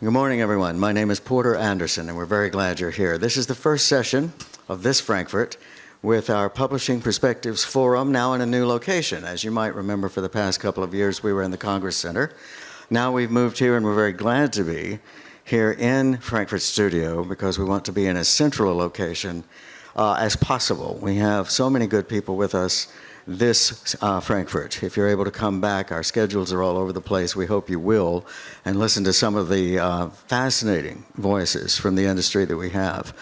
Good morning, everyone. My name is Porter Anderson, and we're very glad you're here. This is the first session of this Frankfurt with our Publishing Perspectives Forum, now in a new location. As you might remember, for the past couple of years, we were in the Congress Center. Now we've moved here, and we're very glad to be here in Frankfurt Studio because we want to be in as central a location as possible. We have so many good people with us this Frankfurt. If you're able to come back, our schedules are all over the place. We hope you will, and listen to some of the fascinating voices from the industry that we have.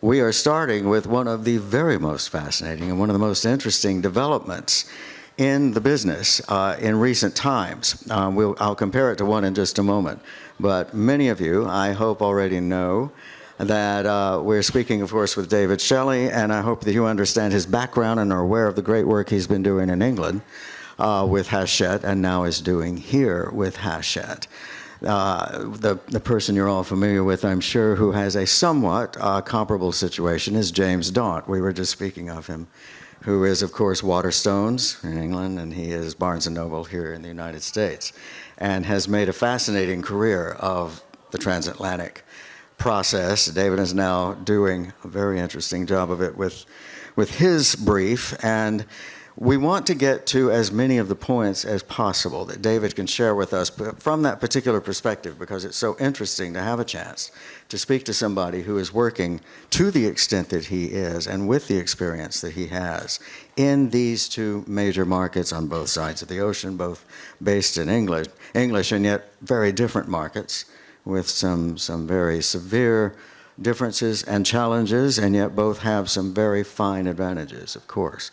We are starting with one of the very most fascinating and one of the most interesting developments in the business in recent times. I'll compare it to one in just a moment, but many of you, I hope, already know that we're speaking, of course, with David Shelley, and I hope that you understand his background and are aware of the great work he's been doing in England with Hachette, and now is doing here with Hachette. The person you're all familiar with, I'm sure, who has a somewhat comparable situation is James Daunt. We were just speaking of him, who is, of course, Waterstones in England, and he is Barnes & Noble here in the United States, and has made a fascinating career of the transatlantic process. David is now doing a very interesting job of it with his brief, and we want to get to as many of the points as possible that David can share with us from that particular perspective, because it's so interesting to have a chance to speak to somebody who is working to the extent that he is and with the experience that he has in these two major markets on both sides of the ocean, both based in English and yet very different markets, with some very severe differences and challenges, and yet both have some very fine advantages, of course.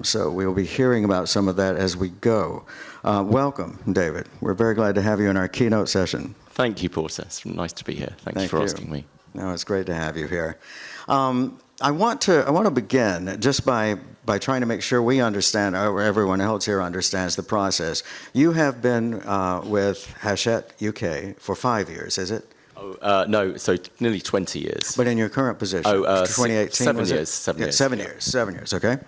So we'll be hearing about some of that as we go. Welcome, David. We're very glad to have you in our keynote session. Thank you, Porter. It's nice to be here. Thank you for asking me. No, it's great to have you here. I want to begin just by trying to make sure we understand, or everyone else here understands the process. You have been with Hachette UK for 5 years, is it? No, so nearly 20 years. But in your current position, 2018, 7 years. 7 years. 7 years, okay.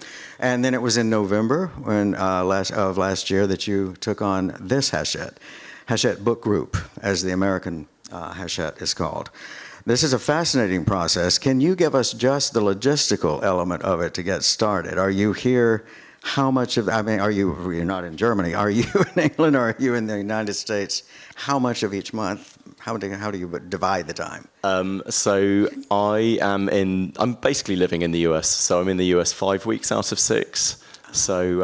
And then it was in November of last year that you took on this Hachette Book Group, as the American Hachette is called. This is a fascinating process. Can you give us just the logistical element of it to get started? Are you here? How much of, you're not in Germany. Are you in England, or are you in the United States? How much of each month? How do you divide the time? So I'm basically living in the US. So I'm in the US 5 weeks out of 6. So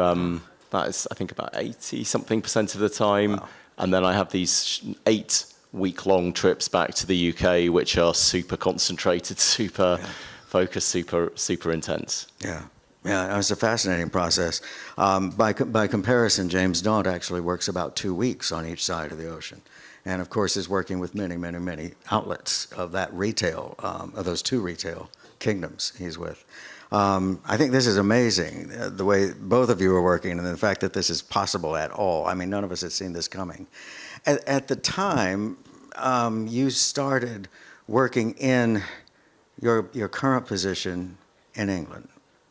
that is, I think, about 80-something% of the time. Wow. And then I have these 8-week-long trips back to the UK, which are super concentrated, super focused, super intense. Yeah, it's a fascinating process. By comparison, James Daunt actually works about 2 weeks on each side of the ocean, and of course is working with many outlets of that retail, of those two retail kingdoms he's with. I think this is amazing, the way both of you are working, and the fact that this is possible at all. I mean, none of us had seen this coming. At the time, you started working in your current position in England.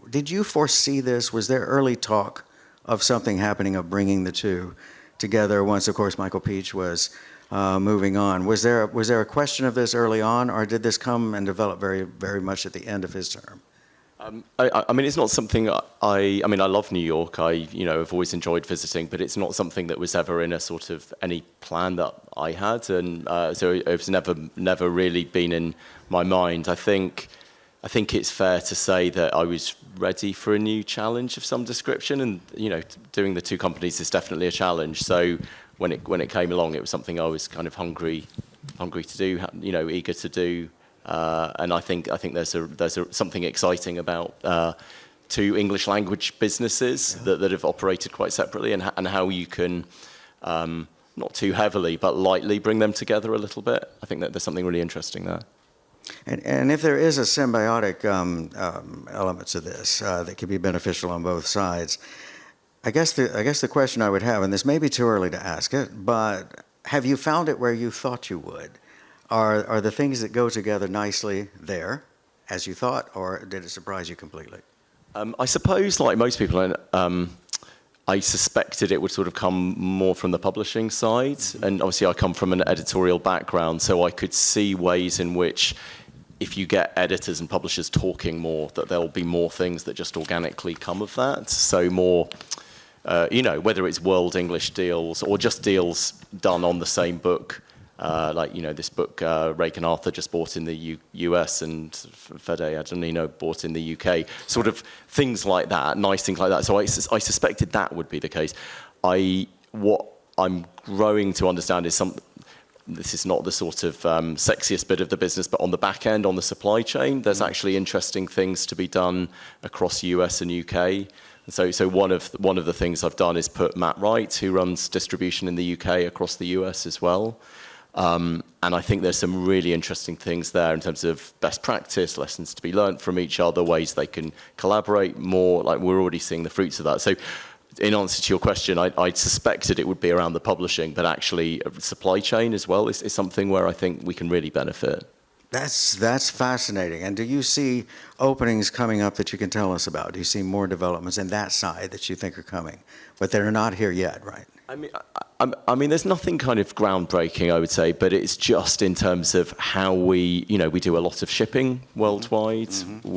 Did you foresee this? Was there early talk of something happening, of bringing the two together once, of course, Michael Peach was moving on? Was there a question of this early on, or did this come and develop very much at the end of his term? I mean, it's not something I love New York. I've always enjoyed visiting, but it's not something that was ever in a sort of any plan that I had, and so it's never really been in my mind. I think it's fair to say that I was ready for a new challenge of some description, and doing the two companies is definitely a challenge. So when it came along, it was something I was kind of hungry to do, eager to do. And I think there's something exciting about two English language businesses that have operated quite separately, and how you can not too heavily but lightly bring them together a little bit. I think that there's something really interesting there. And if there is a symbiotic element to this that could be beneficial on both sides, I guess the question I would have, and this may be too early to ask it, but have you found it where you thought you would? Are the things that go together nicely there, as you thought, or did it surprise you completely? I suppose, like most people, I suspected it would sort of come more from the publishing side, and obviously I come from an editorial background, so I could see ways in which if you get editors and publishers talking more, that there'll be more things that just organically come of that. So more, whether it's world English deals or just deals done on the same book, like, this book Rake and Arthur just bought in the US and Fede Adanino bought in the UK, sort of things like that, nice things like that. So I suspected that would be the case. What I'm growing to understand is this is not the sort of sexiest bit of the business, but on the back end, on the supply chain, there's actually interesting things to be done across US and UK. So one of the things I've done is put Matt Wright, who runs distribution in the UK, across the US as well. And I think there's some really interesting things there in terms of best practice, lessons to be learned from each other, ways they can collaborate more. Like, we're already seeing the fruits of that. So in answer to your question, I suspected it would be around the publishing, but actually supply chain as well is something where I think we can really benefit. That's fascinating. And do you see openings coming up that you can tell us about? Do you see more developments in that side that you think are coming? But they're not here yet, right? I mean, there's nothing kind of groundbreaking, I would say, but it's just in terms of how we do a lot of shipping worldwide. Mm-hmm.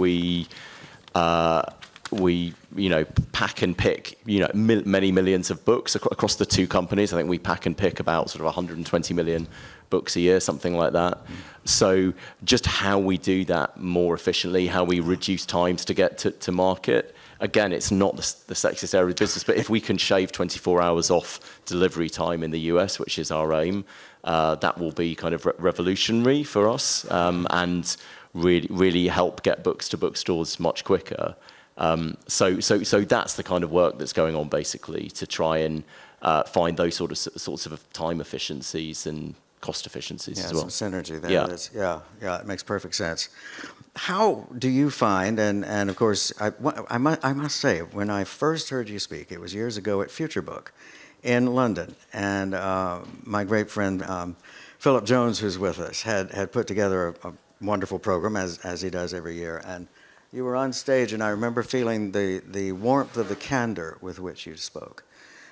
We pack and pick, many millions of books across the two companies. I think we pack and pick about sort of 120 million books a year, something like that. So just how we do that more efficiently, how we reduce times to get to market. Again, it's not the sexiest area of the business, but if we can shave 24 hours off delivery time in the US, which is our aim, that will be kind of revolutionary for us, and really help get books to bookstores much quicker. So that's the kind of work that's going on, basically, to try and find those sorts of time efficiencies and cost efficiencies as well. Some synergy there. Yeah, it makes perfect sense. How do you find, and of course, I must say, when I first heard you speak, it was years ago at Future Book in London, and my great friend Philip Jones, who's with us, had put together a wonderful program, as he does every year, and you were on stage, and I remember feeling the warmth of the candor with which you spoke.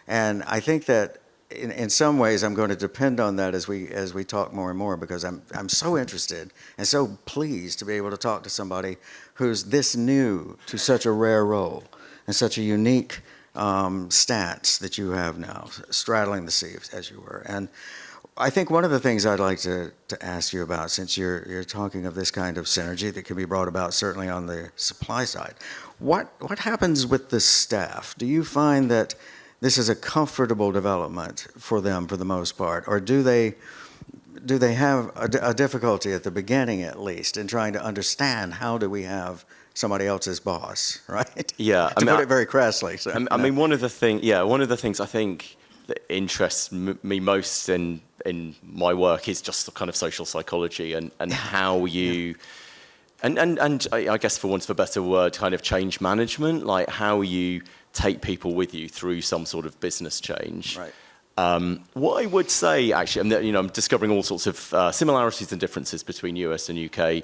And I think that in some ways I'm going to depend on that as we talk more and more, because I'm so interested and so pleased to be able to talk to somebody who's this new to such a rare role and such a unique stance that you have now, straddling the sea, as you were. And I think one of the things I'd like to ask you about, since you're talking of this kind of synergy that can be brought about certainly on the supply side, what happens with the staff? Do you find that this is a comfortable development for them for the most part, or do they have a difficulty at the beginning, at least, in trying to understand how do we have somebody else's boss, right? Yeah, to put it very crassly. So, I mean, one of the things I think that interests me most in my work is just the kind of social psychology and how you, and I guess, for want of a better word, kind of change management, like how you take people with you through some sort of business change. Right. What I would say, actually, I'm discovering all sorts of similarities and differences between US and UK.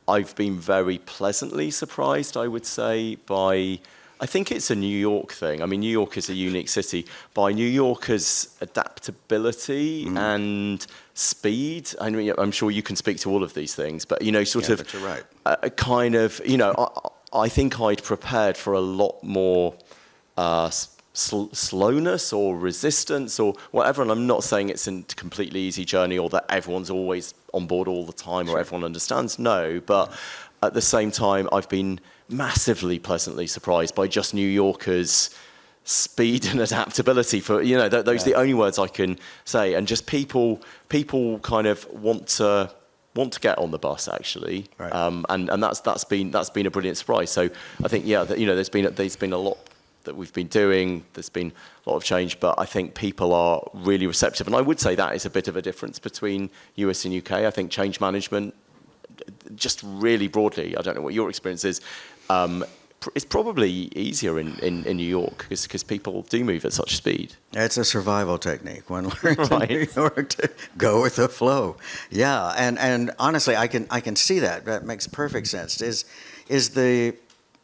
I've been very pleasantly surprised, I would say, by, I think it's a New York thing. I mean, New York is a unique city. By New Yorkers' adaptability and speed. I mean, I'm sure you can speak to all of these things, but, sort of, but you're right. Kind of, I think I'd prepared for a lot more slowness or resistance or whatever. And I'm not saying it's a completely easy journey or that everyone's always on board all the time or everyone understands. No, but at the same time, I've been massively pleasantly surprised by just New Yorkers' speed and adaptability for, those are the only words I can say. And just people kind of want to get on the bus, actually. Right. And that's been a brilliant surprise. So I think, there's been a lot that we've been doing. There's been a lot of change, but I think people are really receptive. And I would say that is a bit of a difference between US and UK. I think change management, just really broadly, I don't know what your experience is, it's probably easier in New York because people do move at such speed. It's a survival technique. One learns in New York to go with the flow. Yeah, and honestly, I can see that. That makes perfect sense. Is the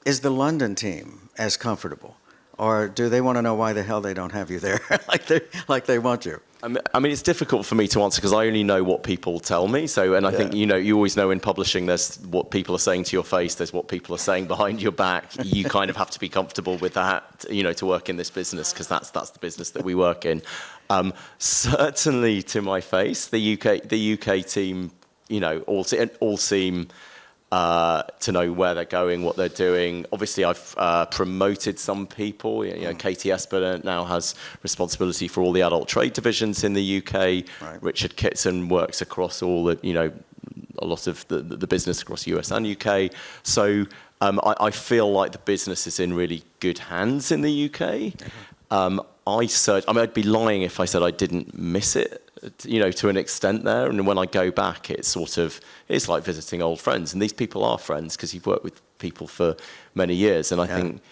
London team as comfortable, Or do they want to know why the hell they don't have you there, like they want you? I mean, it's difficult for me to answer because I only know what people tell me. So, and I think, you always know in publishing, there's what people are saying to your face, there's what people are saying behind your back. You kind of have to be comfortable with that, to work in this business, because that's the business that we work in. Certainly to my face, the UK team, all seem to know where they're going, what they're doing. Obviously, I've promoted some people. Katie Esper now has responsibility for all the adult trade divisions in the UK. Right. Richard Kitson works across all the, a lot of the business across US and UK. So I feel like the business is in really good hands in the UK. I'd be lying if I said I didn't miss it, to an extent there. And when I go back, it's like visiting old friends. And these people are friends because you've worked with people for many years. And I think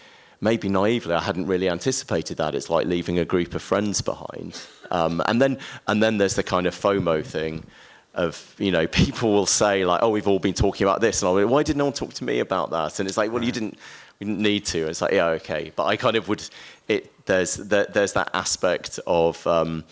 maybe naively, I hadn't really anticipated that. It's like leaving a group of friends behind. And then there's the kind of FOMO thing of, people will say like, oh, we've all been talking about this. And I'll be, why did no one talk to me about that? And it's like, well, we didn't need to. And it's like, yeah, okay. But I kind of there's that aspect of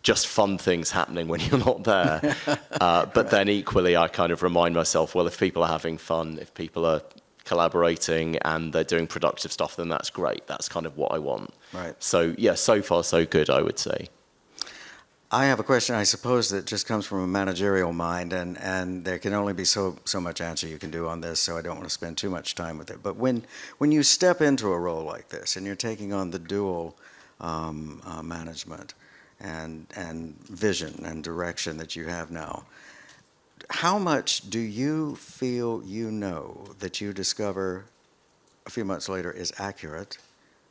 just fun things happening when you're not there. But then equally, I kind of remind myself, well, if people are having fun, if people are collaborating and they're doing productive stuff, then that's great. That's kind of what I want. Right. So, yeah, so far so good, I would say. I have a question, I suppose, that just comes from a managerial mind, and there can only be so much answer you can do on this, so I don't want to spend too much time with it. But when you step into a role like this, and you're taking on the dual management and vision and direction that you have now, how much do you feel that you discover a few months later is accurate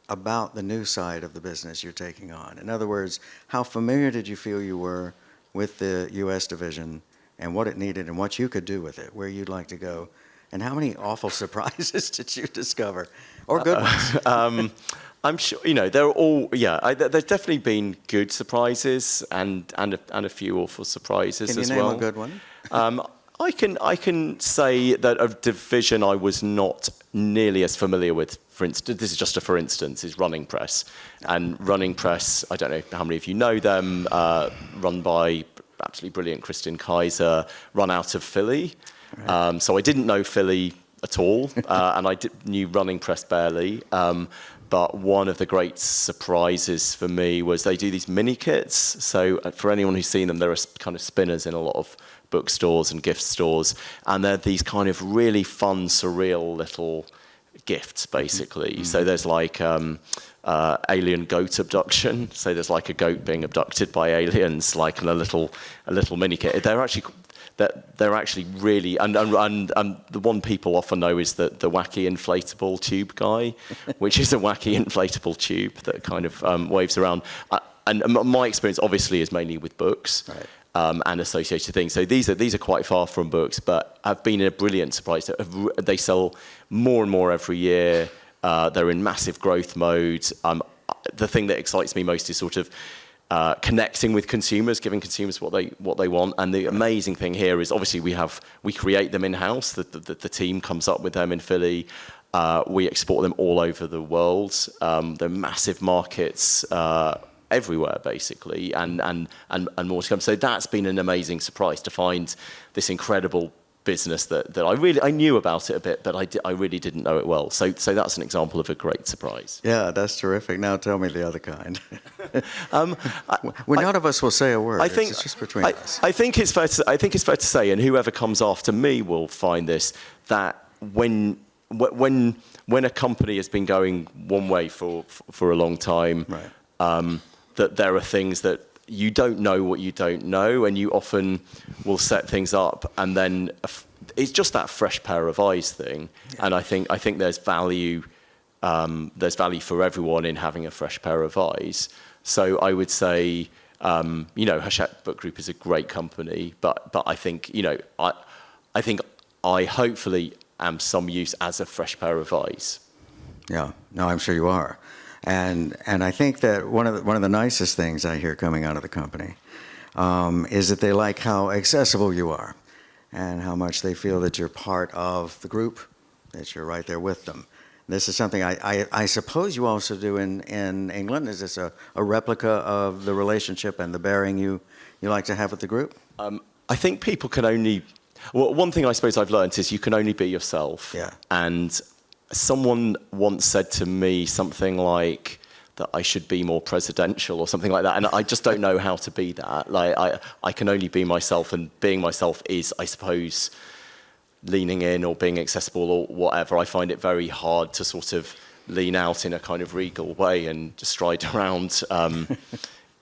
about the new side of the business you're taking on? In other words, how familiar did you feel you were with the U.S. division and what it needed and what you could do with it, where you'd like to go? And how many awful surprises did you discover, or good ones? I'm sure, they're all, there's definitely been good surprises and a few awful surprises as well. Can you name a good one? I can say that a division I was not nearly as familiar with, for instance, this is just a for instance, is Running Press. And Running Press, I don't know how many of you know them, run by absolutely brilliant Kristin Kaiser, run out of Philly. Right. So I didn't know Philly at all, and I knew Running Press barely. But one of the great surprises for me was they do these mini kits. So for anyone who's seen them, there are kind of spinners in a lot of bookstores and gift stores. And they're these kind of really fun, surreal little gifts, basically. Mm-hmm. So there's like alien goat abduction. So there's like a goat being abducted by aliens, like in a little mini kit. They're actually really, and the one people often know is the wacky inflatable tube guy, which is a wacky inflatable tube that kind of waves around. And my experience obviously is mainly with books. Right. And associated things. So these are quite far from books, but have been a brilliant surprise. They sell more and more every year. They're in massive growth mode. The thing that excites me most is sort of connecting with consumers, giving consumers what they want. And the amazing thing here is obviously we create them in-house. The team comes up with them in Philly. We export them all over the world. They're massive markets everywhere, basically, and more to come. So that's been an amazing surprise to find this incredible business that I knew about it a bit, but I really didn't know it well. So that's an example of a great surprise. Yeah, that's terrific. Now tell me the other kind. None of us will say a word. It's just between us. I think it's fair to say, and whoever comes after me will find this, that when a company has been going one way for a long time, right. That there are things that you don't know what you don't know, and you often will set things up, and then it's just that fresh pair of eyes thing. Yeah. And I think there's value for everyone in having a fresh pair of eyes. So I would say, Hachette Book Group is a great company, but I think I hopefully am some use as a fresh pair of eyes. Yeah, no, I'm sure you are. And I think that one of the nicest things I hear coming out of the company is that they like how accessible you are and how much they feel that you're part of the group, that you're right there with them. This is something I suppose you also do in England. Is this a replica of the relationship and the bearing you like to have with the group? I think people can only... Well, one thing I suppose I've learned is you can only be yourself. Yeah. And someone once said to me something like that I should be more presidential or something like that, and I just don't know how to be that. Like I can only be myself, and being myself is, I suppose, leaning in or being accessible or whatever. I find it very hard to sort of lean out in a kind of regal way and just stride around.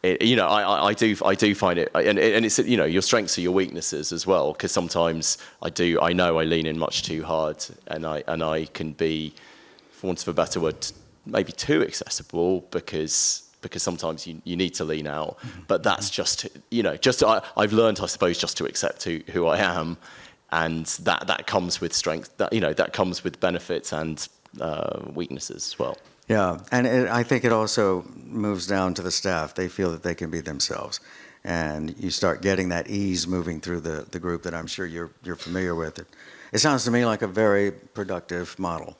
I do find it, and it's, your strengths are your weaknesses as well, because sometimes I know I lean in much too hard, and I can be, for want of a better word, maybe too accessible, because sometimes you need to lean out. But that's just, I've learned, I suppose, just to accept who I am, and that comes with strength, that comes with benefits and weaknesses as well. Yeah, and I think it also moves down to the staff. They feel that they can be themselves, and you start getting that ease moving through the group that I'm sure you're familiar with. It sounds to me like a very productive model.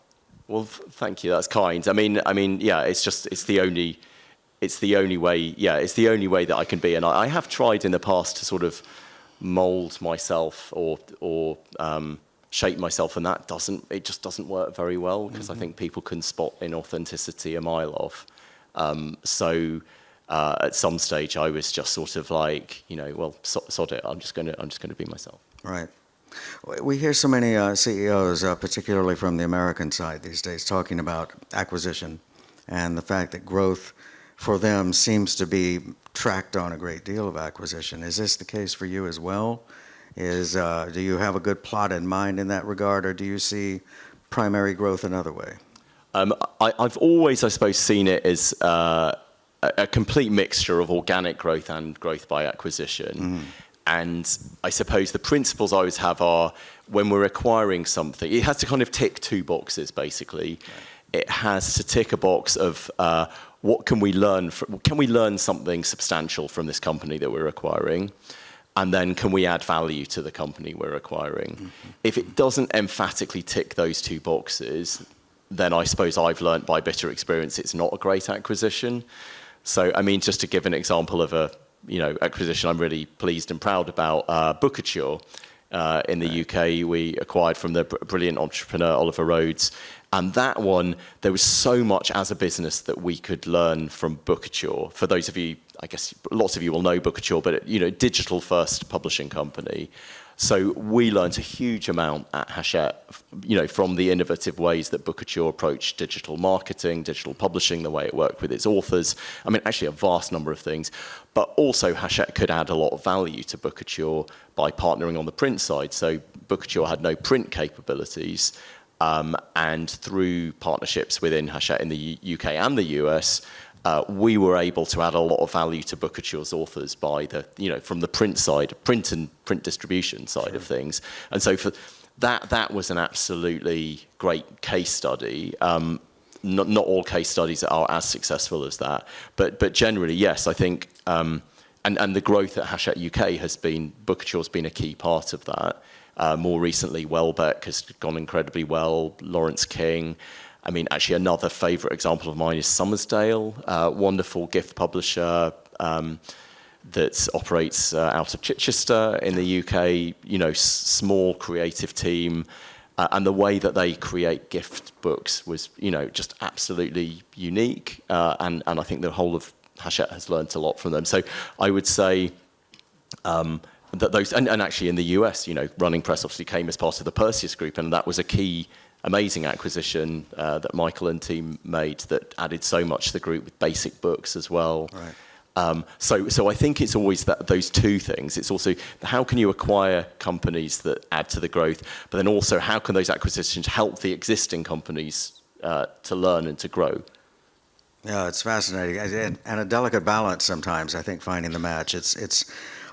Well, thank you. That's kind. I mean, yeah. It's the only way. Yeah, it's the only way that I can be. And I have tried in the past to sort of mold myself or shape myself, and it just doesn't work very well, because I think people can spot inauthenticity a mile off. So at some stage, I was just sort of like, well, sod it. I'm just gonna be myself. Right. We hear so many CEOs, particularly from the American side these days, talking about acquisition and the fact that growth for them seems to be tracked on a great deal of acquisition. Is this the case for you as well? Do you have a good plot in mind in that regard, or do you see primary growth another way? I've always, I suppose, seen it as a complete mixture of organic growth and growth by acquisition. Mm. And I suppose the principles I always have are, when we're acquiring something, it has to kind of tick two boxes, basically. Right. It has to tick a box of what can we learn can we learn something substantial from this company that we're acquiring? And then can we add value to the company we're acquiring? Mm-hmm. If it doesn't emphatically tick those two boxes, then I suppose I've learned by bitter experience it's not a great acquisition. So, I mean, just to give an example of a acquisition I'm really pleased and proud about, Buchmesse in the UK, we acquired from the brilliant entrepreneur Oliver Rhodes. And that one, there was so much as a business that we could learn from Buchmesse. For those of you, I guess lots of you will know Buchmesse, but digital first publishing company. So we learned a huge amount at Hachette, from the innovative ways that Buchmesse approached digital marketing, digital publishing, the way it worked with its authors. I mean, actually a vast number of things. But also Hachette could add a lot of value to Buchmesse by partnering on the print side. So Buchmesse had no print capabilities. And through partnerships within Hachette in the UK and the US, we were able to add a lot of value to Buchmesse's authors by from the print side, print and print distribution side of things. And so for that was an absolutely great case study. Not all case studies are as successful as that, but generally, yes, I think, and the growth at Hachette UK Buchmesse's been a key part of that. More recently, Welbeck has gone incredibly well, Lawrence King. I mean, actually, another favourite example of mine is Summersdale, wonderful gift publisher that operates out of Chichester in the UK, small creative team. And the way that they create gift books was, just absolutely unique. And I think the whole of Hachette has learnt a lot from them. So I would say that those, and actually in the US, Running Press obviously came as part of the Perseus Group, and that was a key, amazing acquisition that Michael and team made that added so much to the group with basic books as well. Right. So I think it's always those two things. It's also how can you acquire companies that add to the growth, but then also how can those acquisitions help the existing companies to learn and to grow. Yeah, it's fascinating, and a delicate balance sometimes. I think finding the match. It's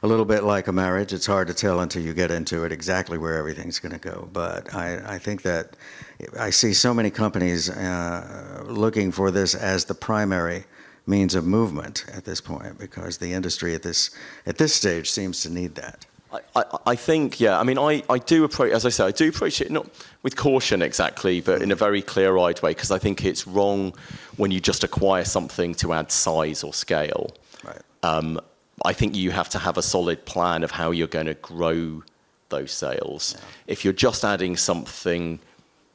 a little bit like a marriage. It's hard to tell until you get into it exactly where everything's going to go. But I think that I see so many companies looking for this as the primary means of movement at this point, because the industry at this stage seems to need that. I think, yeah. I mean, I do approach, as I say, I do approach it not with caution exactly, but in a very clear-eyed way, because I think it's wrong when you just acquire something to add size or scale. Right. I think you have to have a solid plan of how you're going to grow those sales. Yeah. If you're just adding something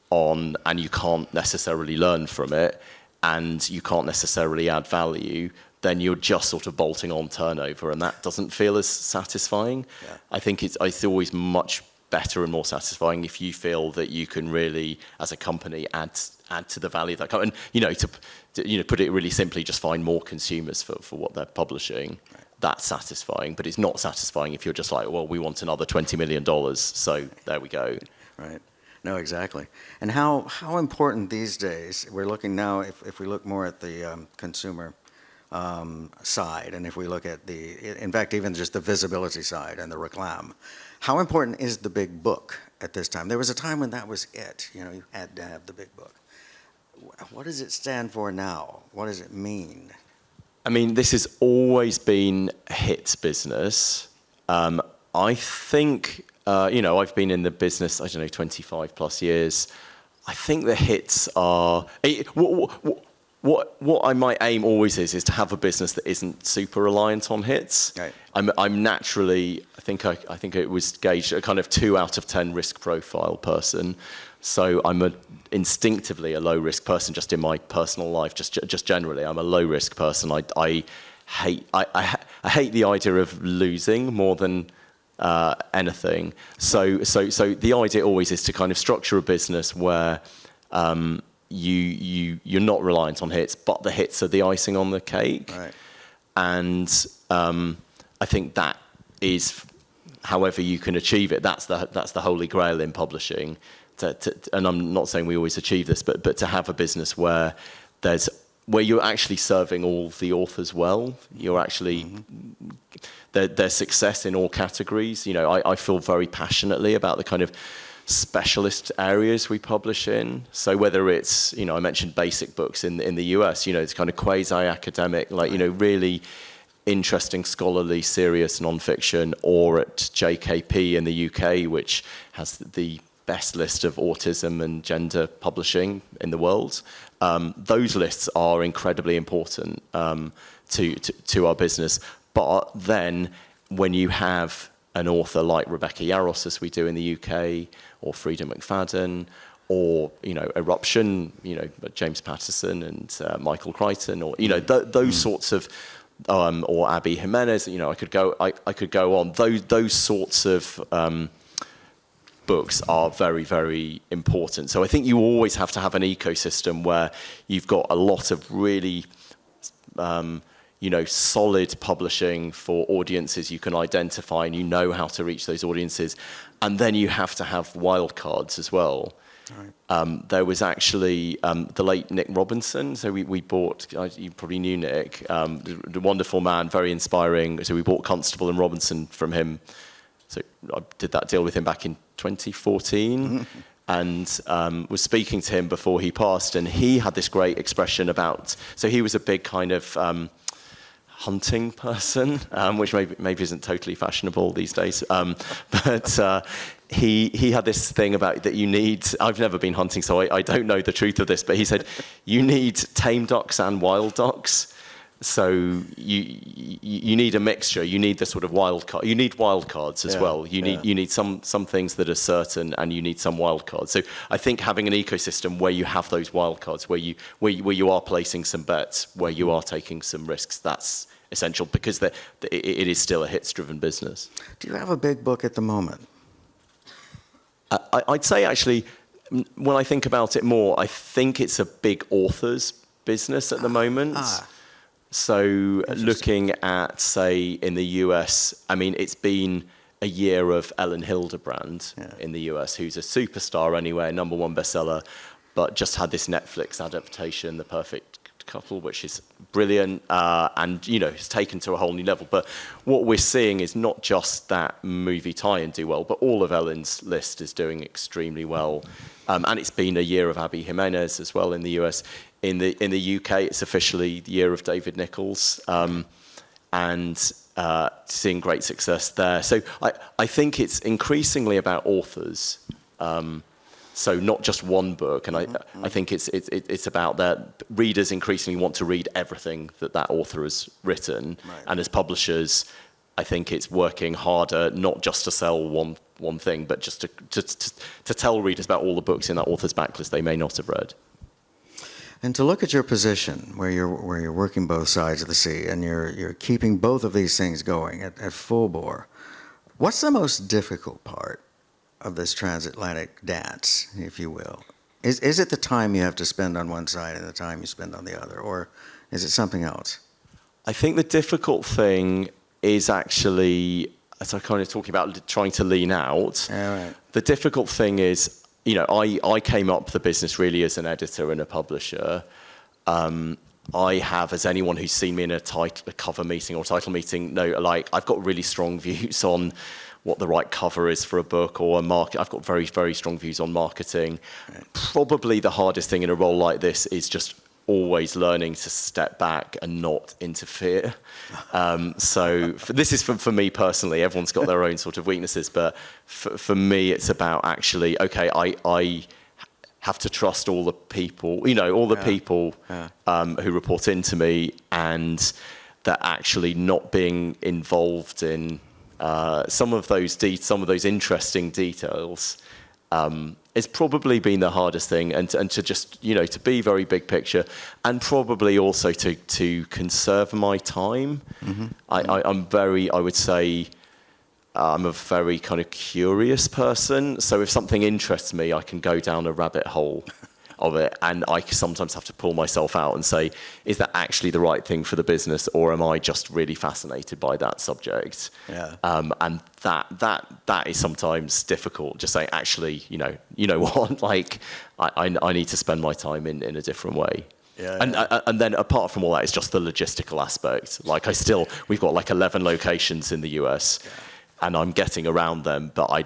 on and you can't necessarily learn from it, and you can't necessarily add value, then you're just sort of bolting on turnover, and that doesn't feel as satisfying. Yeah. I think it's always much better and more satisfying if you feel that you can really, as a company, add to the value of that company. And to put it really simply, just find more consumers for what they're publishing. Right. That's satisfying, but it's not satisfying if you're just like, well, we want another $20 million, so there we go. Right. No, exactly. And how important these days, we're looking now, if we look more at the consumer side, and if we look at in fact, even just the visibility side and the reclam, how important is the big book at this time? There was a time when that was it. You had to have the big book. What does it stand for now? What does it mean? I mean, this has always been a hits business. I think, I've been in the business, 25 plus years. I think the hits are... What I might aim always is to have a business that isn't super reliant on hits. Right. I'm naturally, I think it was gauged a kind of 2 out of 10 risk profile person. So I'm instinctively a low risk person just in my personal life. Just generally, I'm a low risk person. I hate the idea of losing more than anything. So the idea always is to kind of structure a business where you're not reliant on hits, but the hits are the icing on the cake. Right. And I think that is, however you can achieve it, that's the Holy Grail in publishing. And I'm not saying we always achieve this, but to have a business where you're actually serving all the authors well, you're actually their success in all categories. I feel very passionately about the kind of specialist areas we publish in. So whether it's, I mentioned basic books in the US, it's kind of quasi-academic, really interesting, scholarly, serious nonfiction, or at JKP in the UK, which has the best list of autism and gender publishing in the world. Those lists are incredibly important to our business. But then when you have an author like Rebecca Yarros, as we do in the UK, or Frida McFadden, or Eruption, James Patterson and Michael Crichton, or those sorts of, or Abby Jimenez. I could go on. Those sorts of books are very, very important. So I think you always have to have an ecosystem where you've got a lot of really solid publishing for audiences you can identify, and you know how to reach those audiences. And then you have to have wildcards as well. Right. There was actually the late Nick Robinson. So we bought, you probably knew Nick, the wonderful man, very inspiring. So we bought Constable and Robinson from him. So I did that deal with him back in 2014. And was speaking to him before he passed. And he had this great expression about, so he was a big kind of hunting person, which maybe isn't totally fashionable these days. But he had this thing about that you need, I've never been hunting, so I don't know the truth of this, but he said, you need tame ducks and wild ducks. So you need a mixture. You need the sort of wild card. You need wild cards as well. You need some things that are certain, and you need some wild cards. So I think having an ecosystem where you have those wild cards, where you are placing some bets, where you are taking some risks, that's essential, because it is still a hits-driven business. Do you have a big book at the moment? I'd say actually, when I think about it more, I think it's a big author's business at the moment. So looking at, say, in the US, I mean, it's been a year of Ellen Hildebrand in the US, who's a superstar anyway, #1 bestseller, but just had this Netflix adaptation, The Perfect Couple, which is brilliant, and it's taken to a whole new level. But what we're seeing is not just that movie tie-in do well, but all of Ellen's list is doing extremely well. And it's been a year of Abby Jimenez as well in the US. In the UK, it's officially the year of David Nichols. And seeing great success there. So I think it's increasingly about authors. So not just one book, and I think it's about that readers increasingly want to read everything that author has written, Right. and as publishers, I think it's working harder not just to sell one thing, but just to tell readers about all the books in that author's backlist they may not have read. And to look at your position, where you're working both sides of the sea, and you're keeping both of these things going at full bore, what's the most difficult part of this transatlantic dance, if you will? Is it the time you have to spend on one side and the time you spend on the other, or is it something else? I think the difficult thing is actually, as I kind of talking about trying to lean out, Right. the difficult thing is, I came up the business really as an editor and a publisher. I have, as anyone who's seen me in a cover meeting or title meeting, I've got really strong views on what the right cover is for a book or a market. I've got very, very strong views on marketing. Right. Probably the hardest thing in a role like this is just always learning to step back and not interfere. This is for me personally. Everyone's got their own sort of weaknesses, but for me, it's about actually, okay, I have to trust all the people, people who report into me, and that actually not being involved in some of those interesting details it's probably been the hardest thing, and to just to be very big picture, and probably also to conserve my time. Mm-hmm. I would say I'm a very kind of curious person, so if something interests me, I can go down a rabbit hole of it, and I sometimes have to pull myself out and say, is that actually the right thing for the business, or am I just really fascinated by that subject? Yeah. And that is sometimes difficult. Just saying, actually, you know what? Like, I need to spend my time in a different way. Yeah. And then apart from all that, it's just the logistical aspect. Like, we've got like 11 locations in the US. Yeah. And I'm getting around them, but I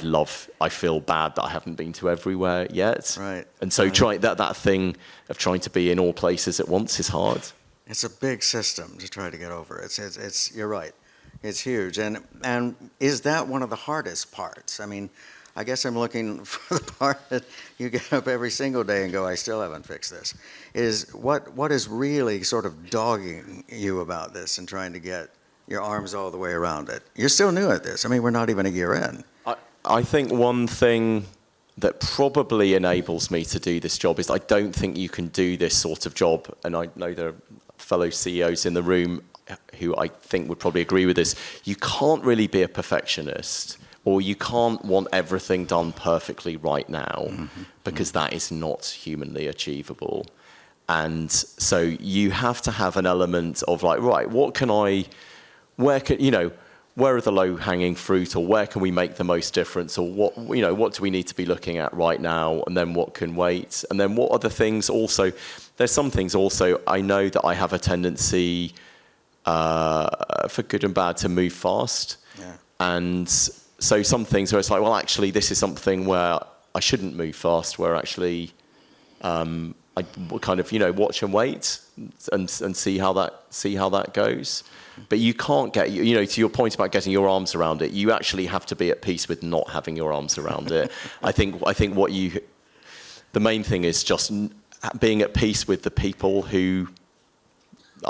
feel bad that I haven't been to everywhere yet. Right. And so that thing of trying to be in all places at once is hard. It's a big system to try to get over. It's you're right. It's huge. And is that one of the hardest parts? I mean, I guess I'm looking for the part that you get up every single day and go, I still haven't fixed this. Is what is really sort of dogging you about this and trying to get your arms all the way around it? You're still new at this. I mean, we're not even a year in. I think one thing that probably enables me to do this job is I don't think you can do this sort of job, and I know there are fellow CEOs in the room who I think would probably agree with this. You can't really be a perfectionist, or you can't want everything done perfectly right now, because that is not humanly achievable. And so you have to have an element of like, right, where are the low-hanging fruit, or where can we make the most difference, or what do we need to be looking at right now, and then what can wait, and then what are the things also. There's some things also I know that I have a tendency, for good and bad, to move fast, and so some things where it's like, well, actually, this is something where I shouldn't move fast, where actually I kind of watch and wait and see how that goes. But you can't get, to your point about getting your arms around it, you actually have to be at peace with not having your arms around it. I think the main thing is just being at peace with the people who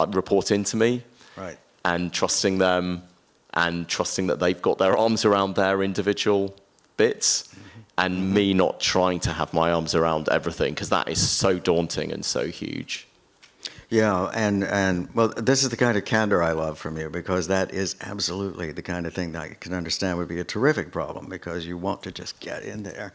report into me, right, and trusting them, and trusting that they've got their arms around their individual bits, and me not trying to have my arms around everything, because that is so daunting and so huge. Yeah, and well, this is the kind of candor I love from you, because that is absolutely the kind of thing that I can understand would be a terrific problem, because you want to just get in there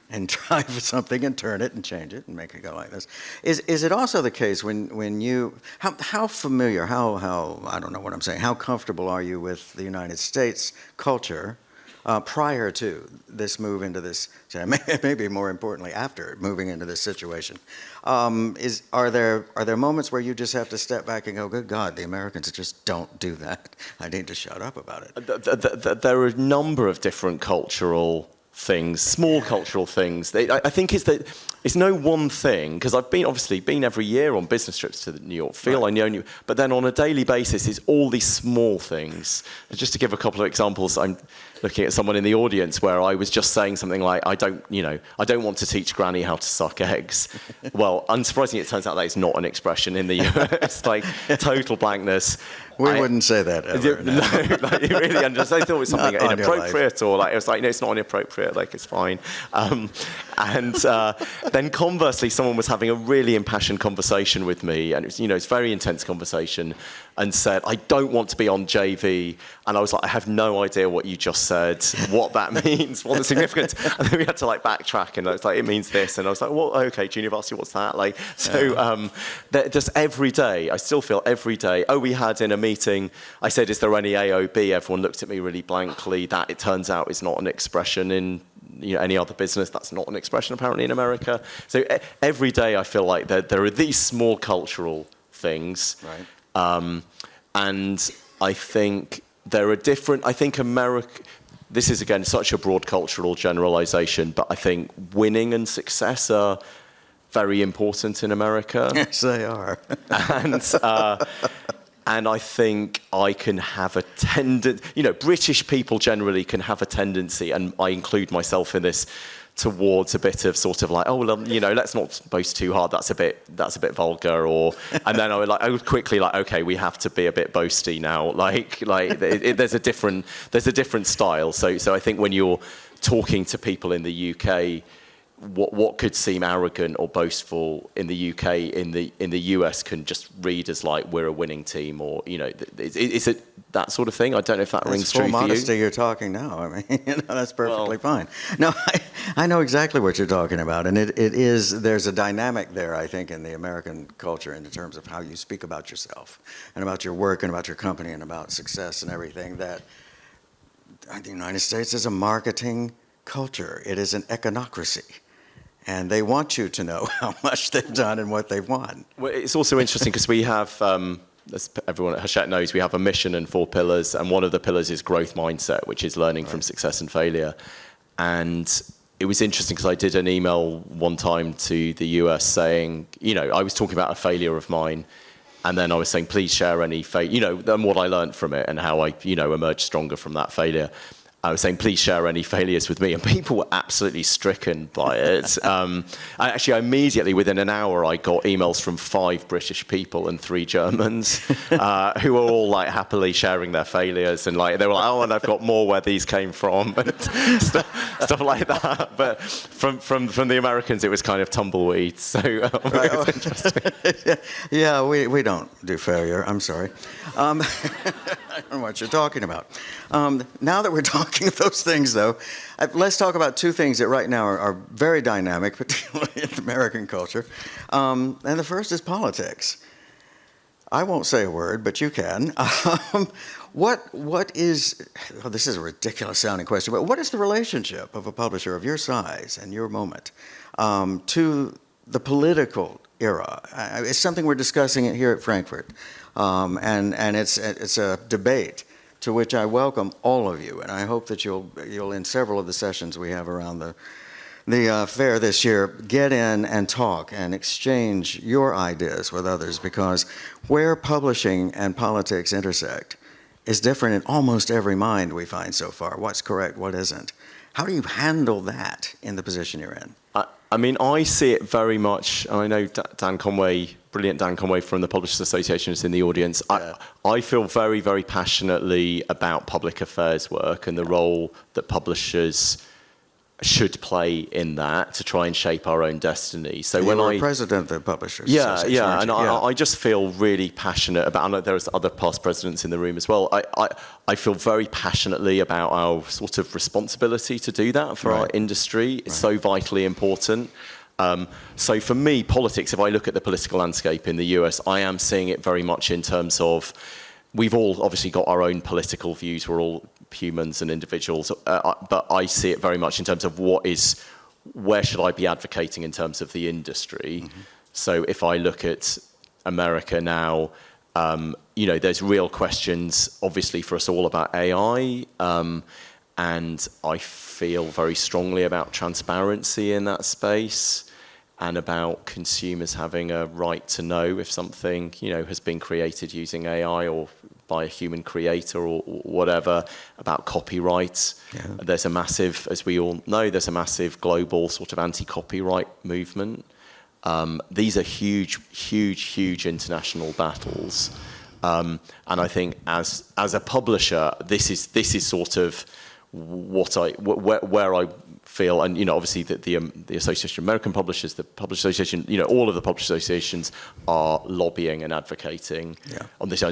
and try for something and turn it and change it and make it go like this. Is it also the case when you, how familiar, how I don't know what I'm saying, how comfortable are you with the United States culture prior to this move into this, maybe more importantly after moving into this situation? Are there moments where you just have to step back and go, good God, the Americans just don't do that. I need to shut up about it. There are a number of different cultural things, small cultural things. I think is that it's no one thing, because I've obviously been every year on business trips to New York, I know New, but then on a daily basis, it's all these small things. Just to give a couple of examples, I'm looking at someone in the audience where I was just saying something like, I don't want to teach Granny how to suck eggs. Well, unsurprisingly, it turns out that is not an expression in the US, like total blankness. We wouldn't say that ever. No, like, really, I thought it was something inappropriate, or like, it was like, no, it's not inappropriate, like, it's fine. Then conversely, someone was having a really impassioned conversation with me, and it was, it's a very intense conversation, and said, I don't want to be on JV. And I was like, I have no idea what you just said, what that means, what the significance. And then we had to like backtrack, and it's like, it means this. And I was like, well, okay, junior varsity, what's that? Like, so just every day, I still feel every day, we had in a meeting, I said, is there any AOB? Everyone looked at me really blankly. That, it turns out, is not an expression in any other business. That's not an expression apparently in America. So every day I feel like there are these small cultural things. Right. And I think there are different, I think America, this is again such a broad cultural generalization, but I think winning and success are very important in America. Yes, they are. And I think I can have a tendency, British people generally can have a tendency, and I include myself in this, towards a bit of sort of like, let's not boast too hard. That's a bit vulgar. And then I would quickly like, okay, we have to be a bit boasty now. There's a different style. So I think when you're talking to people in the UK, what could seem arrogant or boastful in the UK, in the US can just read as like, we're a winning team, or is it that sort of thing? I don't know if that rings true for you. Full modesty you're talking now. I mean, that's perfectly fine. No, I know exactly what you're talking about, and there's a dynamic there, I think, in the American culture in terms of how you speak about yourself and about your work and about your company and about success and everything, that the United States is a marketing culture. It is an econocracy. And they want you to know how much they've done and what they've won. Well, it's also interesting because we have, as everyone at Hachette knows, we have a mission and 4 pillars. And one of the pillars is growth mindset, which is learning from success and failure. And it was interesting because I did an email one time to the US saying, I was talking about a failure of mine. And then I was saying, please share any failure, and what I learned from it and how I, emerged stronger from that failure. I was saying, please share any failures with me. And people were absolutely stricken by it. Actually, immediately, within an hour, I got emails from 5 British people and 3 Germans who were all like happily sharing their failures. And like, they were like, and I've got more where these came from, and stuff like that. But from the Americans, it was kind of tumbleweed. So it was interesting. Yeah, we don't do failure. I'm sorry. I don't know what you're talking about. Now that we're talking of those things, though, let's talk about 2 things that right now are very dynamic, particularly in American culture. And the first is politics. I won't say a word, but you can. What is, this is a ridiculous sounding question, but what is the relationship of a publisher of your size and your moment to the political era? It's something we're discussing here at Frankfurt, and it's a debate to which I welcome all of you, and I hope that you'll in several of the sessions we have around the fair this year, get in and talk and exchange your ideas with others, because where publishing and politics intersect is different in almost every mind we find so far. What's correct, what isn't? How do you handle that in the position you're in? I mean, I see it very much, and I know Dan Conway, brilliant Dan Conway from the Publishers Association is in the audience. Yeah. I feel very, very passionately about public affairs work and the role that publishers should play in that to try and shape our own destiny. So when I president of the Publishers Association, and I just feel really passionate about. I know there's other past presidents in the room as well. I feel very passionately about our sort of responsibility to do that for our industry. It's so vitally important. So for me, politics, if I look at the political landscape in the US, I am seeing it very much in terms of, we've all obviously got our own political views. We're all humans and individuals, but I see it very much in terms of where should I be advocating in terms of the industry. Mm-hmm. So if I look at America now, there's real questions, obviously, for us all about AI, and I feel very strongly about transparency in that space. and about consumers having a right to know if something, has been created using AI or by a human creator or whatever, about copyright. Yeah. There's a massive, as we all know, there's a massive global sort of anti-copyright movement. These are huge international battles. And I think as a publisher, this is sort of where I feel, and obviously the Association of American Publishers, the Publishers Association, all of the publishers associations are lobbying and advocating on this.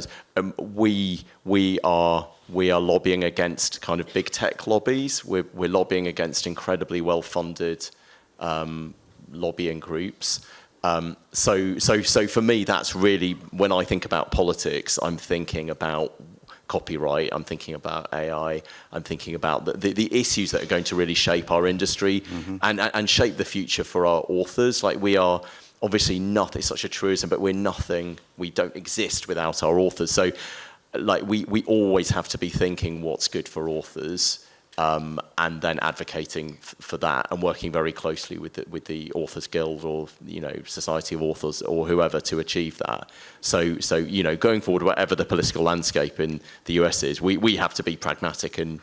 We are lobbying against kind of big tech lobbies. We're lobbying against incredibly well-funded lobbying groups. So for me, that's really, when I think about politics, I'm thinking about copyright, I'm thinking about AI, I'm thinking about the issues that are going to really shape our industry and shape the future for our authors. Like, we are obviously nothing, it's such a truism, but we're nothing, we don't exist without our authors. So like we always have to be thinking what's good for authors, and then advocating for that and working very closely with the Authors Guild or Society of Authors or whoever to achieve that. So going forward, whatever the political landscape in the US is, we have to be pragmatic and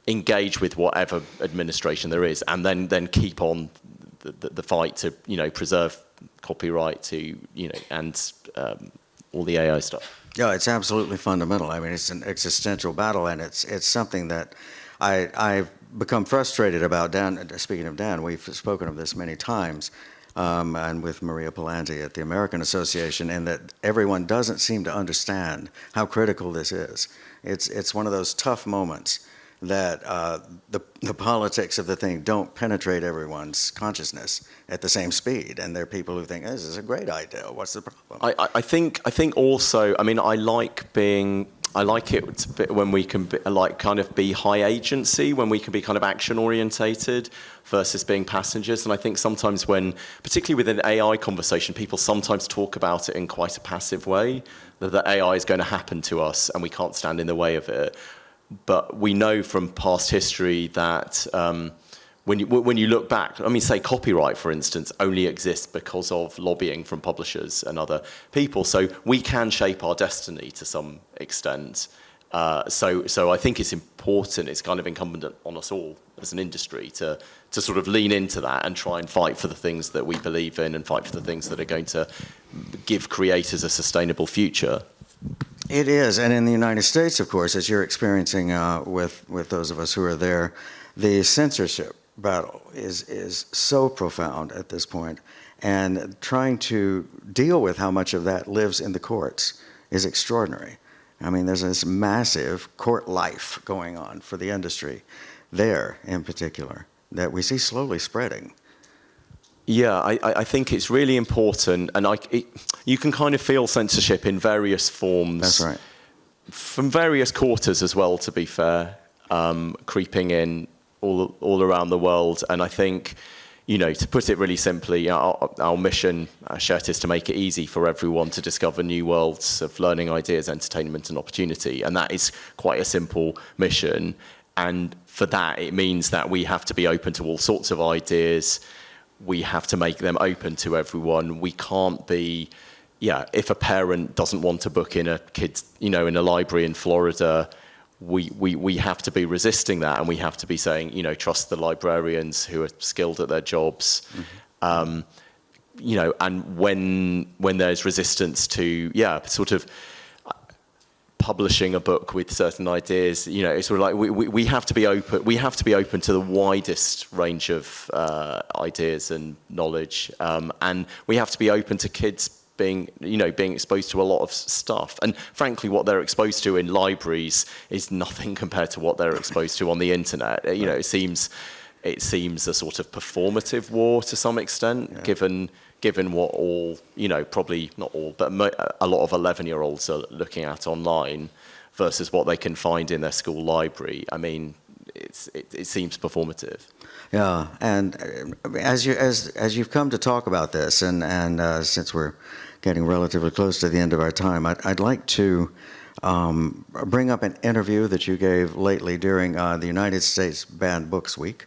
engage with whatever administration there is, and then keep on the fight to preserve copyright and all the AI stuff. Yeah, it's absolutely fundamental. I mean, it's an existential battle, and it's something that I've become frustrated about. Speaking of Dan, we've spoken of this many times, and with Maria Palanti at the American Association, and that everyone doesn't seem to understand how critical this is. It's one of those tough moments that the politics of the thing don't penetrate everyone's consciousness at the same speed, and there are people who think, this is a great idea. What's the problem? I think also, I mean, I like it when we can be high agency, when we can be kind of action orientated versus being passengers. And I think sometimes particularly with an AI conversation, people sometimes talk about it in quite a passive way, that the AI is going to happen to us and we can't stand in the way of it. But we know from past history that when you look back, I mean, say copyright, for instance, only exists because of lobbying from publishers and other people. So we can shape our destiny to some extent. So I think it's important, it's kind of incumbent on us all as an industry to sort of lean into that and try and fight for the things that we believe in and fight for the things that are going to give creators a sustainable future. It is, and in the United States, of course, as you're experiencing with those of us who are there, the censorship battle is so profound at this point, and trying to deal with how much of that lives in the courts is extraordinary. I mean, there's this massive court life going on for the industry there in particular that we see slowly spreading. Yeah, I think it's really important, and you can kind of feel censorship in various forms. That's right. From various quarters as well, to be fair, creeping in all around the world. And I think, to put it really simply, our mission, Hachette, is to make it easy for everyone to discover new worlds of learning, ideas, entertainment, and opportunity. And that is quite a simple mission. And for that, it means that we have to be open to all sorts of ideas. We have to make them open to everyone. We can't be, if a parent doesn't want to book in a kid, in a library in Florida, we have to be resisting that, and we have to be saying, trust the librarians who are skilled at their jobs. Mm-hmm. And when there's resistance to, sort of publishing a book with certain ideas, it's sort of like we have to be open. We have to be open to the widest range of ideas and knowledge, and we have to be open to kids being exposed to a lot of stuff. And frankly, what they're exposed to in libraries is nothing compared to what they're exposed to on the internet. It seems a sort of performative war to some extent, given what all, probably not all, but a lot of 11-year-olds are looking at online versus what they can find in their school library. I mean, it seems performative. Yeah, and as you've come to talk about this, and since we're getting relatively close to the end of our time, I'd like to bring up an interview that you gave lately during the United States Banned Books Week.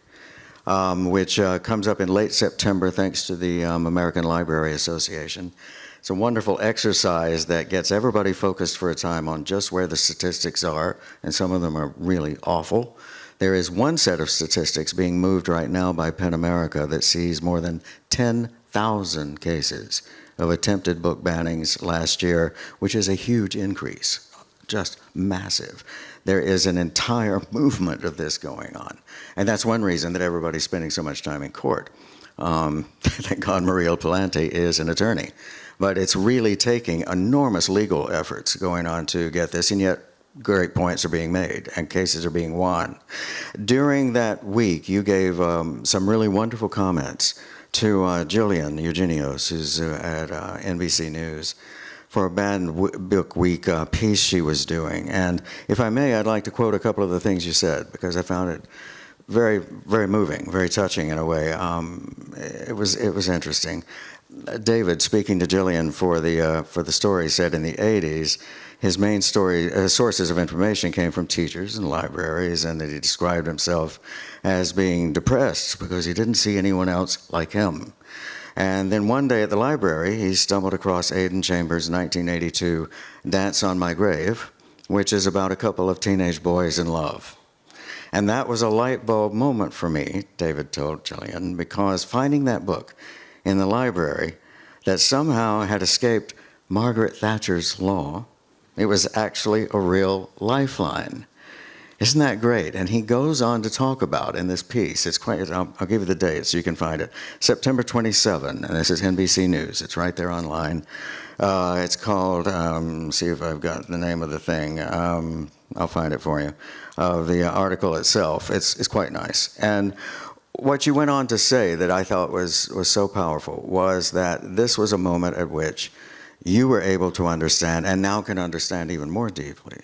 which comes up in late September thanks to the American Library Association. It's a wonderful exercise that gets everybody focused for a time on just where the statistics are, and some of them are really awful. There is one set of statistics being moved right now by PEN America that sees more than 10,000 cases of attempted book bannings last year, which is a huge increase, just massive. There is an entire movement of this going on, and that's one reason that everybody's spending so much time in court. Thank God Maria Palante is an attorney. But it's really taking enormous legal efforts going on to get this, and yet great points are being made and cases are being won. During that week, you gave some really wonderful comments to Jillian Eugenios, who's at NBC News, for a Banned Book Week piece she was doing. And if I may, I'd like to quote a couple of the things you said, because I found it very, very moving, very touching in a way. It was interesting. David, speaking to Jillian for the story, said in the 80s, his main sources of information came from teachers and libraries, and that he described himself as being depressed because he didn't see anyone else like him. And then one day at the library, he stumbled across Aidan Chambers' 1982 Dance on My Grave, which is about a couple of teenage boys in love. And that was a light bulb moment for me, David told Jillian, because finding that book in the library that somehow had escaped Margaret Thatcher's law, it was actually a real lifeline. Isn't that great? And he goes on to talk about in this piece, it's quite, I'll give you the date so you can find it, September 27, and this is NBC News, it's right there online. It's called, see if I've got the name of the thing, I'll find it for you, the article itself, it's quite nice. And what you went on to say that I thought was so powerful was that this was a moment at which you were able to understand, and now can understand even more deeply,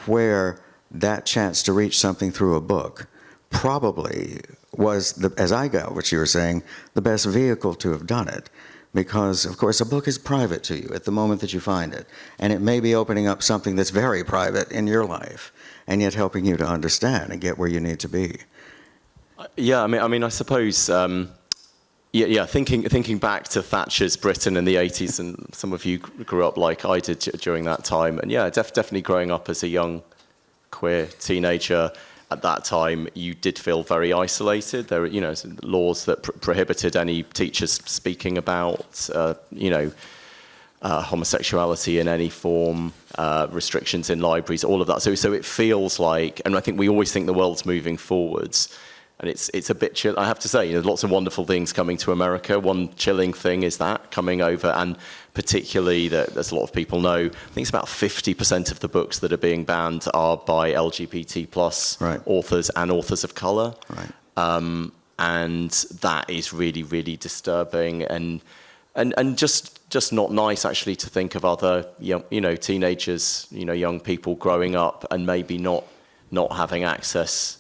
where that chance to reach something through a book probably was, as I got what you were saying, the best vehicle to have done it. Because, of course, a book is private to you at the moment that you find it. And it may be opening up something that's very private in your life, and yet helping you to understand and get where you need to be. Yeah, I mean, I suppose, thinking back to Thatcher's Britain in the 80s, and some of you grew up like I did during that time, and yeah, definitely growing up as a young queer teenager at that time, you did feel very isolated. There were, laws that prohibited any teachers speaking about, homosexuality in any form, restrictions in libraries, all of that. So it feels like, and I think we always think the world's moving forwards. And it's a bit chill. I have to say, there's lots of wonderful things coming to America. One chilling thing is that coming over, and particularly that there's a lot of people know, I think it's about 50% of the books that are being banned are by LGBT plus authors and authors of color. Right. And that is really, really disturbing and just not nice actually to think of other teenagers, young people growing up and maybe not having access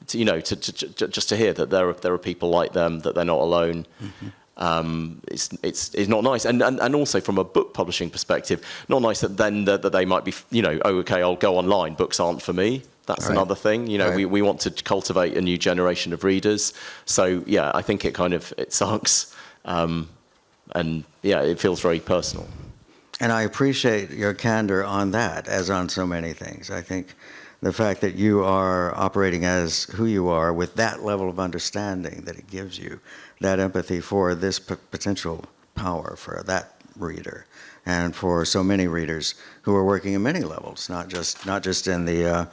just to hear that there are people like them, that they're not alone. Mm-hmm. It's not nice, and also from a book publishing perspective, not nice that they might be okay, I'll go online. Books aren't for me. That's another thing. We want to cultivate a new generation of readers. So yeah, I think it sucks, and yeah, it feels very personal. And I appreciate your candor on that, as on so many things. I think the fact that you are operating as who you are with that level of understanding that it gives you, that empathy for this potential power for that reader, and for so many readers who are working in many levels, not just in the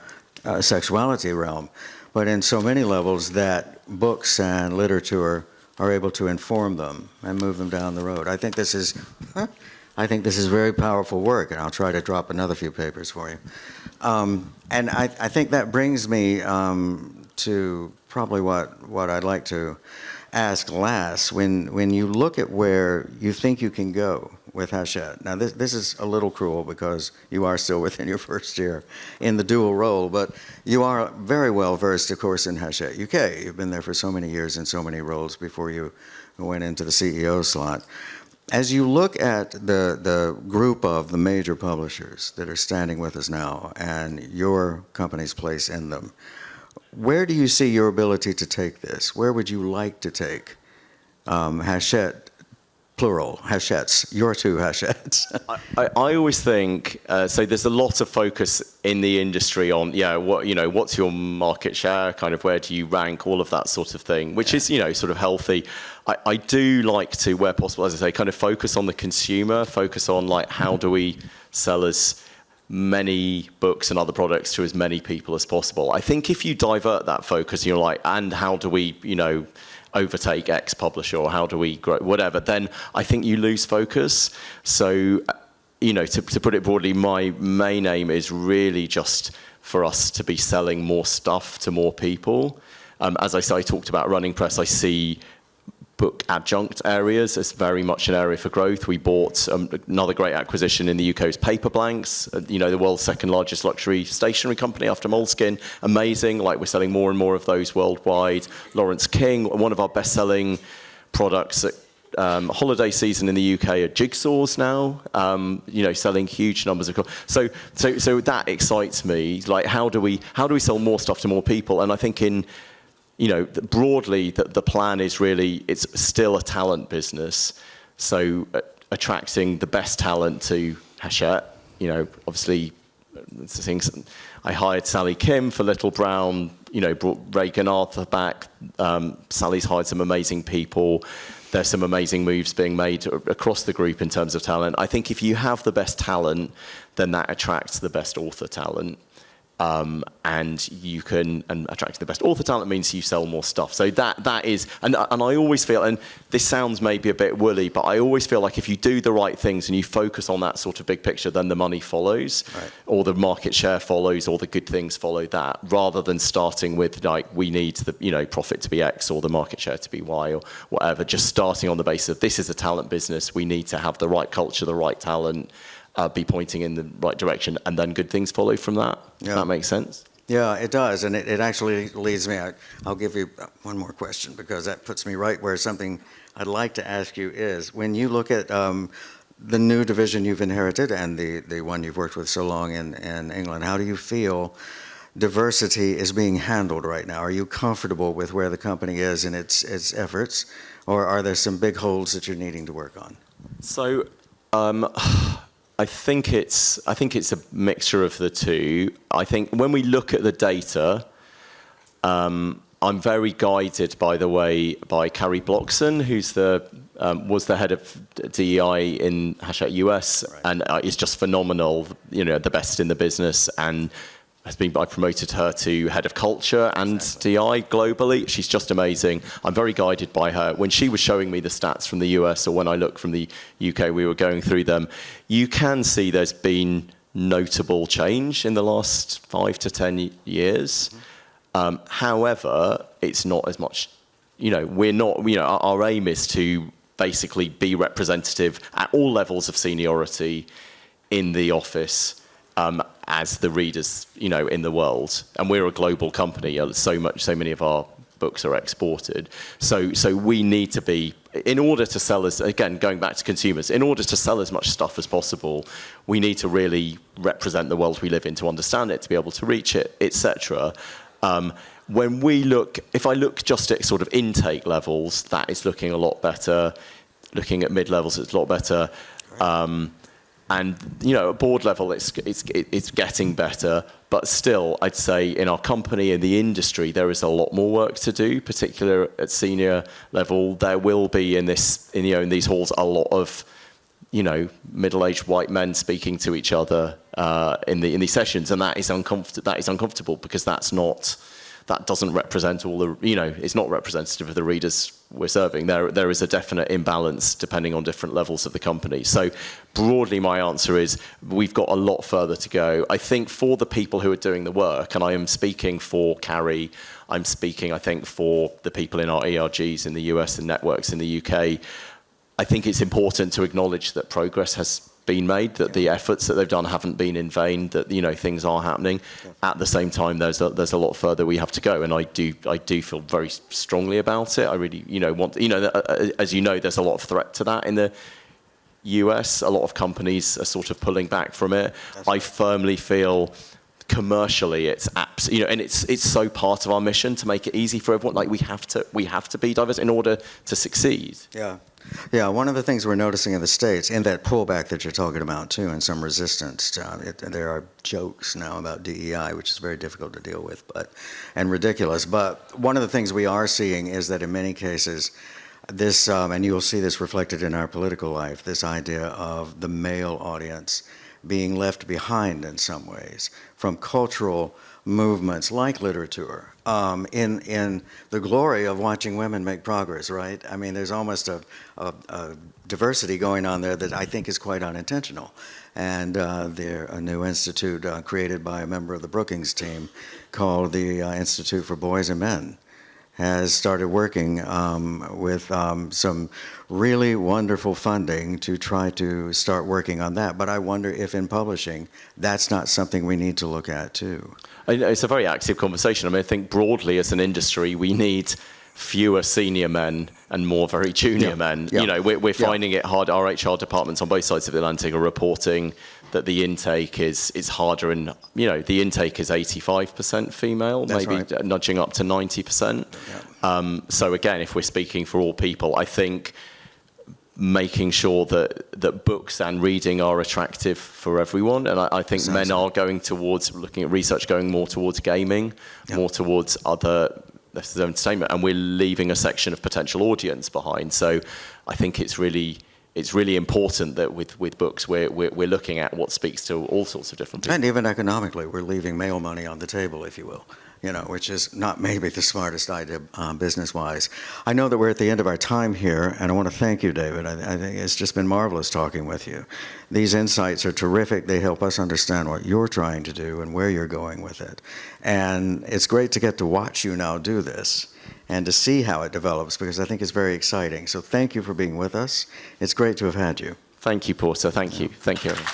sexuality realm, but in so many levels that books and literature are able to inform them and move them down the road. I think this is very powerful work, and I'll try to drop another few papers for you. And I think that brings me to probably what I'd like to ask last. When you look at where you think you can go with Hachette, now this is a little cruel because you are still within your first year in the dual role, but you are very well versed, of course, in Hachette UK. You've been there for so many years in so many roles before you went into the CEO slot. As you look at the group of the major publishers that are standing with us now and your company's place in them, Where do you see your ability to take this? Where would you like to take Hachette, plural, Hachettes, your two Hachettes? I always think, so there's a lot of focus in the industry on, what's your market share, kind of where do you rank, all of that sort of thing, which is, sort of healthy. I do like to, where possible, as I say, kind of focus on the consumer, focus on like how do we sell as many books and other products to as many people as possible. I think if you divert that focus, you're like, and how do we, overtake X publisher, or how do we grow, whatever, then I think you lose focus. So, to put it broadly, my main aim is really just for us to be selling more stuff to more people. As I say, I talked about running press, I see book adjunct areas as very much an area for growth. We bought another great acquisition in the UK is Paper Blanks, the world's second largest luxury stationery company after Moleskine. Amazing, like we're selling more and more of those worldwide. Lawrence King, one of our best-selling products at holiday season in the UK are jigsaws now, selling huge numbers of. So that excites me. Like, how do we sell more stuff to more people? And I think broadly, the plan is really, it's still a talent business. So attracting the best talent to Hachette, obviously, things. I hired Sally Kim for Little Brown, brought Reagan Arthur back. Sally's hired some amazing people. There's some amazing moves being made across the group in terms of talent. I think if you have the best talent, then that attracts the best author talent. And attracting the best author talent means you sell more stuff. So that is, and I always feel, and this sounds maybe a bit woolly, but I always feel like if you do the right things and you focus on that sort of big picture, then the money follows, right, or the market share follows, or the good things follow that, rather than starting with like, we need the profit to be X or the market share to be Y or whatever. Just starting on the basis of this is a talent business, we need to have the right culture, the right talent, be pointing in the right direction, and then good things follow from that. Yeah. If that makes sense? Yeah, it does, and it actually leads me, I'll give you one more question, because that puts me right where something I'd like to ask you is, when you look at the new division you've inherited and the one you've worked with so long in England, how do you feel diversity is being handled right now? Are you comfortable with where the company is in its efforts, or are there some big holes that you're needing to work on? So, I think it's a mixture of the two. I think when we look at the data, I'm very guided, by the way, by Carrie Bloxon, who's was the head of DEI in Hachette US, right, and is just phenomenal. The best in the business, and I promoted her to head of culture and DI globally. She's just amazing. I'm very guided by her. When she was showing me the stats from the US, or when I looked from the UK, we were going through them, you can see there's been notable change in the last 5 to 10 years. However, it's not as much, we're not, our aim is to basically be representative at all levels of seniority in the office, as the readers, in the world. And we're a global company. So many of our books are exported. So we need to be, in order to sell again, going back to consumers, in order to sell as much stuff as possible, we need to really represent the world we live in, to understand it, to be able to reach it, etc. When we look, if I look just at sort of intake levels, that is looking a lot better. Looking at mid-levels, it's a lot better. And at board level, it's getting better, but still, I'd say in our company, in the industry, there is a lot more work to do, particularly at senior level. There will be in these halls a lot of middle-aged white men speaking to each other in these sessions, and that is uncomfortable because that doesn't represent all the, it's not representative of the readers we're serving. There is a definite imbalance depending on different levels of the company. So broadly, my answer is we've got a lot further to go. I think for the people who are doing the work, and I am speaking for Carrie, I'm speaking, I think, for the people in our ERGs in the US and networks in the UK, I think it's important to acknowledge that progress has been made, that the efforts that they've done haven't been in vain, that things are happening. At the same time, there's a lot further we have to go, and I do feel very strongly about it. I really want, as there's a lot of threat to that in the US. A lot of companies are sort of pulling back from it. I firmly feel commercially, it's apps, and it's so part of our mission to make it easy for everyone. Like we have to be diverse in order to succeed. Yeah. Yeah, one of the things we're noticing in the States, in that pullback that you're talking about too, and some resistance, there are jokes now about DEI, which is very difficult to deal with, and ridiculous. But one of the things we are seeing is that in many cases, this, and you'll see this reflected in our political life, this idea of the male audience being left behind in some ways from cultural movements like literature, in the glory of watching women make progress, right? I mean, there's almost a diversity going on there that I think is quite unintentional. And there a new institute created by a member of the Brookings team called the Institute for Boys and Men has started working with some really wonderful funding to try to start working on that. But I wonder if in publishing, that's not something we need to look at too. It's a very active conversation. I mean, I think broadly as an industry, we need fewer senior men and more very junior men. Yeah. We're finding it hard. Our HR departments on both sides of the Atlantic are reporting that the intake is harder, and the intake is 85% female, That's maybe right. nudging up to 90%. Yeah. So again, if we're speaking for all people, I think making sure that books and reading are attractive for everyone, and I think men are going towards, looking at research, going more towards gaming, more towards other less of entertainment, and we're leaving a section of potential audience behind. So I think it's really important that with books we're looking at what speaks to all sorts of different people. And even economically, we're leaving male money on the table, if you will, which is not maybe the smartest idea business-wise. I know that we're at the end of our time here, and I want to thank you, David. I think it's just been marvelous talking with you. These insights are terrific. They help us understand what you're trying to do and where you're going with it. And it's great to get to watch you now do this and to see how it develops, because I think it's very exciting. So thank you for being with us. It's great to have had you. Thank you, Porter. Thank you. Thank you, everyone.